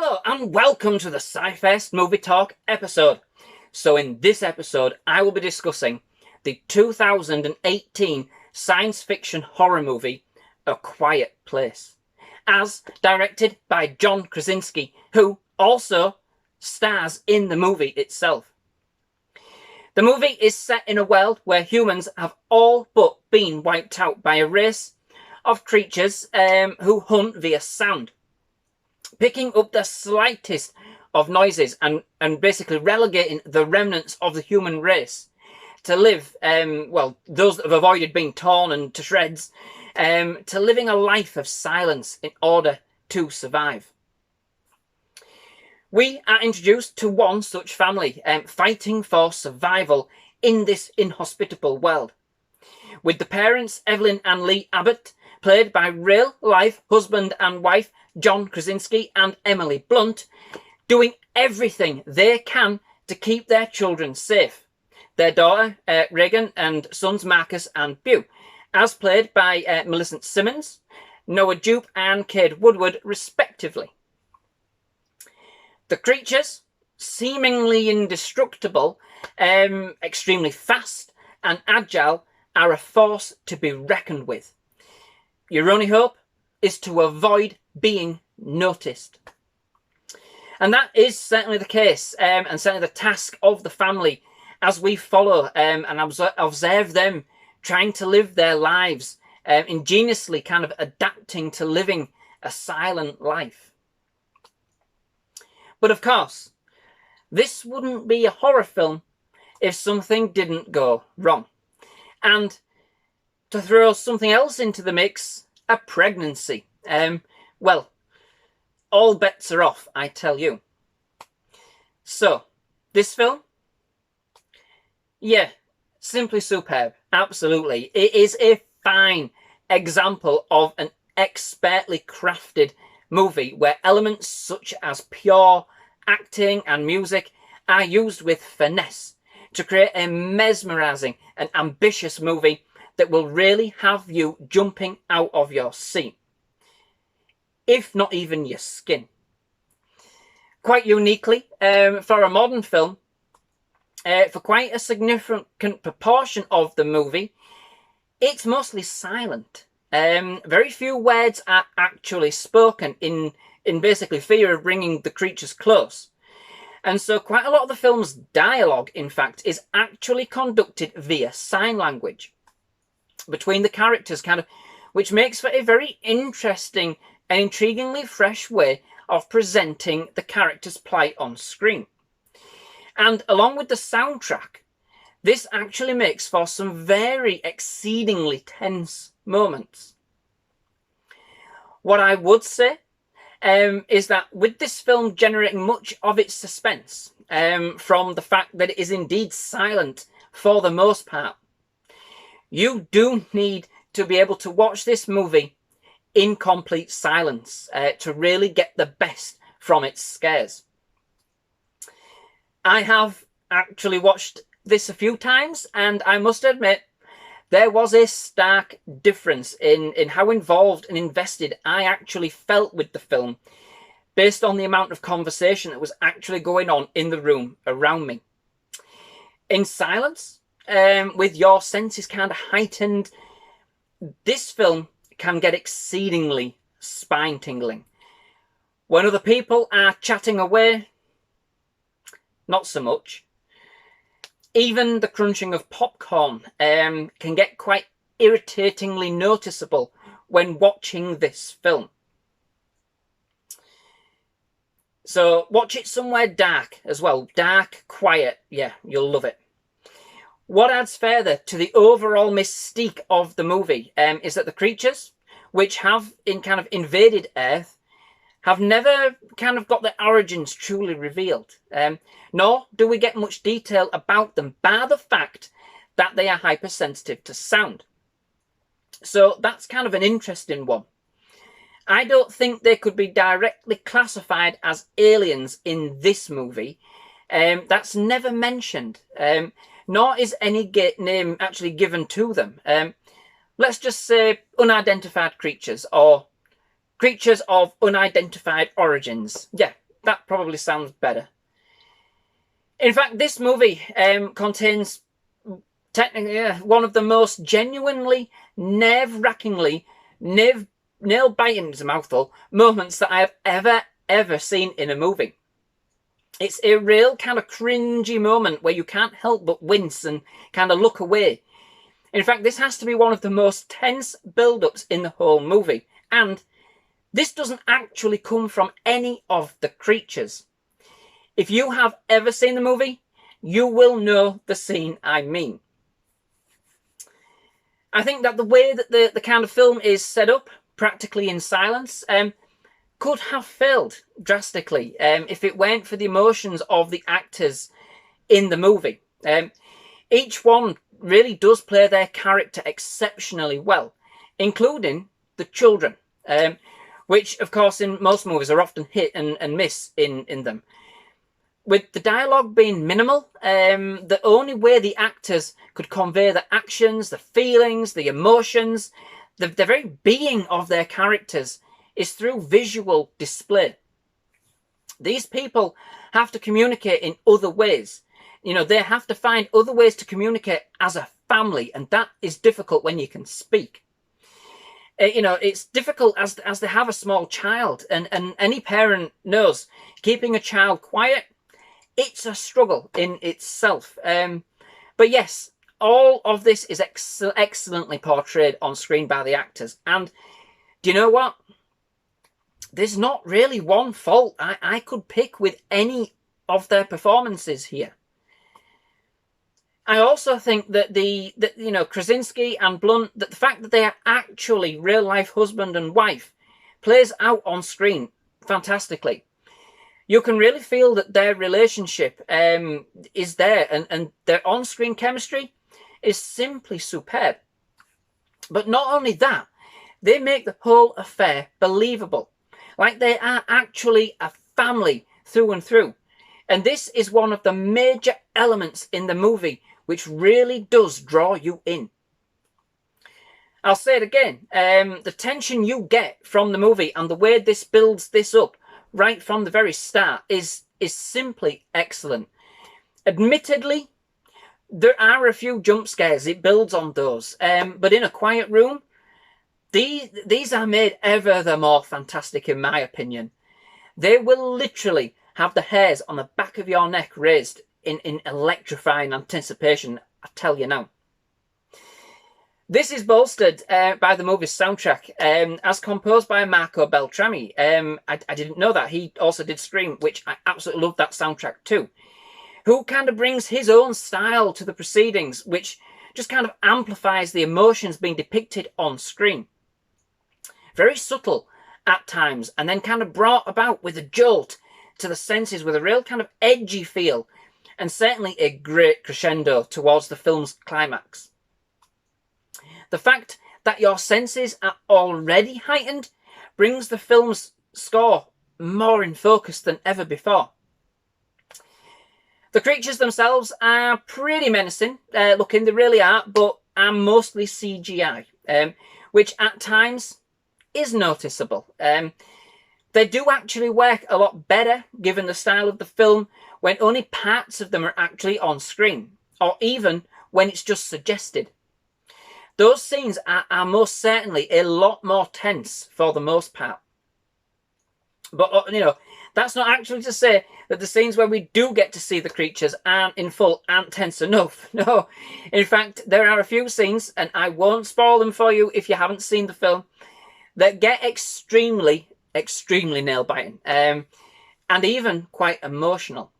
Hello and welcome to the SciFirst MovieTalk episode. So in this episode I will be discussing the 2018 science fiction horror movie A Quiet Place, as directed by John Krasinski, who also stars in the movie itself. The movie is set in a world where humans have all but been wiped out by a race of creatures who hunt via sound, picking up the slightest of noises and basically relegating the remnants of the human race to live, those that have avoided being torn and to shreds, to living a life of silence in order to survive. We are introduced to one such family fighting for survival in this inhospitable world, with the parents Evelyn and Lee Abbott, played by real-life husband and wife John Krasinski and Emily Blunt, doing everything they can to keep their children safe. Their daughter Reagan and sons Marcus and Bew, as played by Millicent Simmons, Noah Jupe and Cade Woodward respectively. The creatures, seemingly indestructible, extremely fast and agile, are a force to be reckoned with. Your only hope is to avoid being noticed. And that is certainly the case, and certainly the task of the family as we follow and observe them trying to live their lives, ingeniously kind of adapting to living a silent life. But of course, this wouldn't be a horror film if something didn't go wrong. And to throw something else into the mix, a pregnancy. Well, all bets are off, I tell you. So, this film? Yeah, simply superb. Absolutely. It is a fine example of an expertly crafted movie where elements such as pure acting and music are used with finesse to create a mesmerizing and ambitious movie that will really have you jumping out of your seat, if not even your skin. Quite uniquely, for a modern film, for quite a significant proportion of the movie, it's mostly silent. Very few words are actually spoken in basically fear of bringing the creatures close. And so quite a lot of the film's dialogue, in fact, is actually conducted via sign language between the characters, which makes for a very interesting and intriguingly fresh way of presenting the character's plight on screen. And along with the soundtrack, this actually makes for some very exceedingly tense moments. What I would say is that with this film generating much of its suspense from the fact that it is indeed silent for the most part, you do need to be able to watch this movie in complete silence to really get the best from its scares. I have actually watched this a few times, and I must admit there was a stark difference in how involved and invested I actually felt with the film based on the amount of conversation that was actually going on in the room around me. In silence, with your senses kind of heightened, this film can get exceedingly spine-tingling. When other people are chatting away, not so much. Even the crunching of popcorn can get quite irritatingly noticeable when watching this film. So watch it somewhere dark as well. Dark, quiet, yeah, you'll love it. What adds further to the overall mystique of the movie is that the creatures, which have invaded Earth, have never got their origins truly revealed. Nor do we get much detail about them, bar the fact that they are hypersensitive to sound. So that's an interesting one. I don't think they could be directly classified as aliens in this movie. That's never mentioned. Nor is any name actually given to them. Let's just say unidentified creatures, or creatures of unidentified origins. Yeah, That probably sounds better. In fact, this movie contains technically one of the most genuinely, nerve-wrackingly, nail-biting, is a mouthful, moments that I have ever seen in a movie. It's a real kind of cringy moment where you can't help but wince and kind of look away. In fact, this has to be one of the most tense build-ups in the whole movie. And this doesn't actually come from any of the creatures. If you have ever seen the movie, you will know the scene I mean. I think that the way that the kind of film is set up, practically in silence, could have failed drastically if it weren't for the emotions of the actors in the movie. Each one really does play their character exceptionally well, including the children, which, of course, in most movies are often hit and miss in them. With the dialogue being minimal, the only way the actors could convey the actions, the feelings, the emotions, the very being of their characters is through visual display. These people have to communicate in other ways. They have to find other ways to communicate as a family, and that is difficult when you can speak. It's difficult as they have a small child, and any parent knows keeping a child quiet, it's a struggle in itself. But yes, all of this is excellently portrayed on screen by the actors. And do you know what? There's not really one fault I could pick with any of their performances here. I also think that Krasinski and Blunt, that the fact that they are actually real-life husband and wife plays out on screen fantastically. You can really feel that their relationship is there, and their on-screen chemistry is simply superb. But not only that, they make the whole affair believable. Like they are actually a family through and through. And this is one of the major elements in the movie which really does draw you in. I'll say it again. The tension you get from the movie and the way this builds this up right from the very start is simply excellent. Admittedly, there are a few jump scares. It builds on those. But in a quiet room, these are made ever the more fantastic, in my opinion. They will literally have the hairs on the back of your neck raised in electrifying anticipation, I tell you now. This is bolstered by the movie's soundtrack, as composed by Marco Beltrami. I didn't know that. He also did Scream, which I absolutely love that soundtrack too. Who kind of brings his own style to the proceedings, which just kind of amplifies the emotions being depicted on screen. Very subtle at times, and then kind of brought about with a jolt to the senses with a real kind of edgy feel, and certainly a great crescendo towards the film's climax. The fact that your senses are already heightened brings the film's score more in focus than ever before. The creatures themselves are pretty menacing looking, they really are, but are mostly CGI, which at times is noticeable. They do actually work a lot better given the style of the film when only parts of them are actually on screen, or even when it's just suggested. Those scenes are most certainly a lot more tense for the most part. But, that's not actually to say that the scenes where we do get to see the creatures aren't tense enough. No. In fact, there are a few scenes, and I won't spoil them for you if you haven't seen the film, that get extremely, extremely nail-biting, and even quite emotional.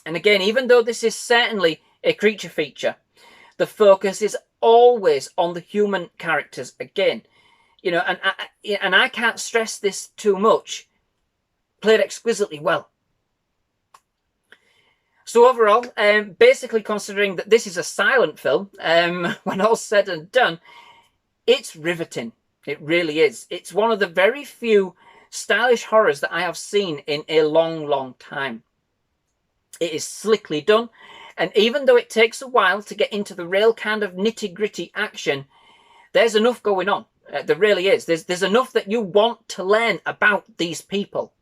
And again, even though this is certainly a creature feature, the focus is always on the human characters again. And I can't stress this too much. Played exquisitely well. So overall, basically considering that this is a silent film, when all's said and done, it's riveting. It really is. It's one of the very few stylish horrors that I have seen in a long, long time. It is slickly done, and even though it takes a while to get into the real kind of nitty-gritty action, there's enough going on. There really is. There's enough that you want to learn about these people.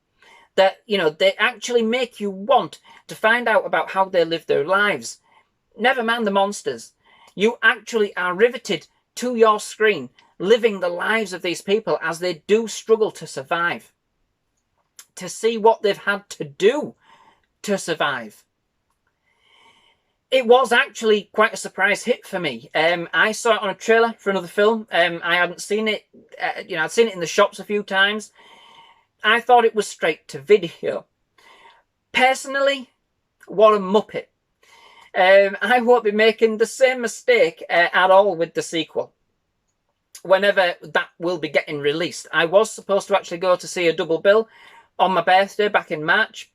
that, you know, they actually make you want to find out about how they live their lives. Never mind the monsters. You actually are riveted to your screen, living the lives of these people as they do struggle to survive, to see what they've had to do to survive. It was actually quite a surprise hit for me. I saw it on a trailer for another film. I hadn't seen it, you know, I'd seen it in the shops a few times. I thought it was straight to video. Personally, what a muppet. I won't be making the same mistake at all with the sequel, whenever that will be getting released. I was supposed to actually go to see a double bill on my birthday back in March,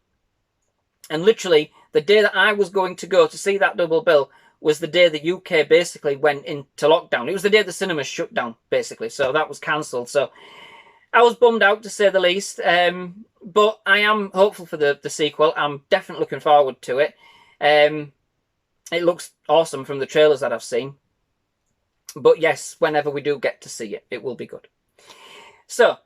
and literally the day that I was going to go to see that double bill was the day the UK basically went into lockdown. It was the day the cinemas shut down, basically, so that was cancelled. So I was bummed out, to say the least, but I am hopeful for the sequel. I'm definitely looking forward to it. It looks awesome from the trailers that I've seen. But yes, whenever we do get to see it, it will be good. So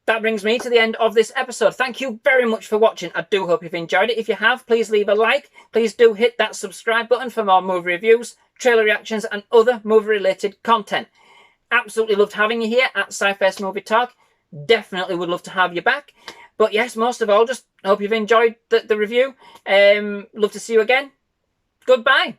that brings me to the end of this episode. Thank you very much for watching. I do hope you've enjoyed it. If you have, please leave a like. Please do hit that subscribe button for more movie reviews, trailer reactions, and other movie-related content. Absolutely loved having you here at SciFirst MovieTalk. Definitely would love to have you back. But yes, most of all, just hope you've enjoyed the review. Love to see you again. Goodbye.